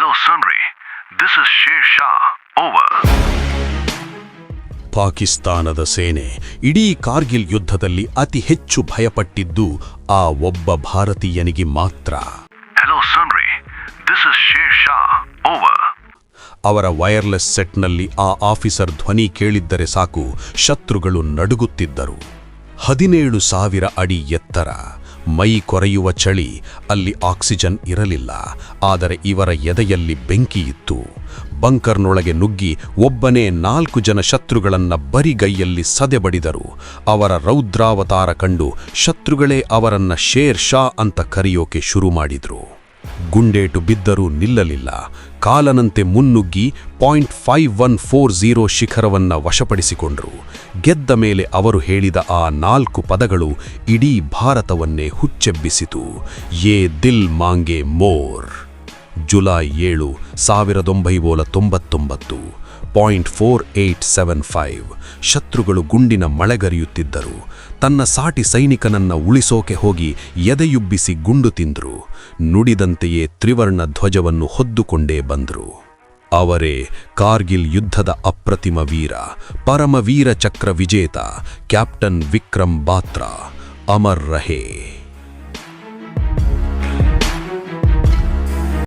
Hello, Sunray. This is Sher Shah. Over. ಪಾಕಿಸ್ತಾನದ ಸೇನೆ ಇಡೀ ಕಾರ್ಗಿಲ್ ಯುದ್ಧದಲ್ಲಿ ಅತಿ ಹೆಚ್ಚು ಭಯಪಟ್ಟಿದ್ದು ಆ ಒಬ್ಬ ಭಾರತೀಯನಿಗೆ ಮಾತ್ರ. Hello, Sunray. This is Sher Shah. Over. ಅವರ ವೈರ್ಲೆಸ್ ಸೆಟ್ನಲ್ಲಿ ಆ ಆಫೀಸರ್ ಧ್ವನಿ ಕೇಳಿದ್ದರೆ ಸಾಕು, ಶತ್ರುಗಳು ನಡುಗುತ್ತಿದ್ದರು. 17,000 ಅಡಿ ಎತ್ತರ, ಮೈ ಕೊರೆಯುವ ಚಳಿ, ಅಲ್ಲಿ ಆಕ್ಸಿಜನ್ ಇರಲಿಲ್ಲ. ಆದರೆ ಇವರ ಎದೆಯಲ್ಲಿ ಬೆಂಕಿಯಿತ್ತು. ಬಂಕರ್ನೊಳಗೆ ನುಗ್ಗಿ ಒಬ್ಬನೇ 4 ಜನ ಶತ್ರುಗಳನ್ನ ಬರಿಗೈಯಲ್ಲಿ ಸದೆಬಡಿದರು. ಅವರ ರೌದ್ರಾವತಾರ ಕಂಡು ಶತ್ರುಗಳೇ ಅವರನ್ನ ಶೇರ್ ಶಾ ಅಂತ ಕರೆಯೋಕೆ ಶುರು ಮಾಡಿದ್ರು. ಗುಂಡೇಟು ಬಿದ್ದರೂ ನಿಲ್ಲಲಿಲ್ಲ. ಕಾಲನಂತೆ ಮುನ್ನುಗ್ಗಿ .5140 ಶಿಖರವನ್ನ ವಶಪಡಿಸಿಕೊಂಡ್ರು. ಗೆದ್ದ ಮೇಲೆ ಅವರು ಹೇಳಿದ ಆ 4 ಪದಗಳು ಇಡೀ ಭಾರತವನ್ನೇ ಹುಚ್ಚೆಬ್ಬಿಸಿತು. ಯೇ ದಿಲ್ ಮಾಂಗೆ ಮೋರ್. ಜುಲೈ 7, 1999. .4875. ಶತ್ರುಗಳು ಗುಂಡಿನ ಮಳೆಗರಿಯುತ್ತಿದ್ದರು. ತನ್ನ ಸಾಟಿ ಸೈನಿಕನನ್ನ ಉಳಿಸೋಕೆ ಹೋಗಿ ಎದೆಯುಬ್ಬಿಸಿ ಗುಂಡು ತಿಂದ್ರು. ನುಡಿದಂತೆಯೇ ತ್ರಿವರ್ಣ ಧ್ವಜವನ್ನು ಹೊದ್ದುಕೊಂಡೇ ಬಂದ್ರು. ಅವರೇ ಕಾರ್ಗಿಲ್ ಯುದ್ಧದ ಅಪ್ರತಿಮ ವೀರ, ಪರಮವೀರ ಚಕ್ರ ವಿಜೇತ ಕ್ಯಾಪ್ಟನ್ ವಿಕ್ರಮ್ ಬಾತ್ರಾ. ಅಮರ್ ರಹೇ.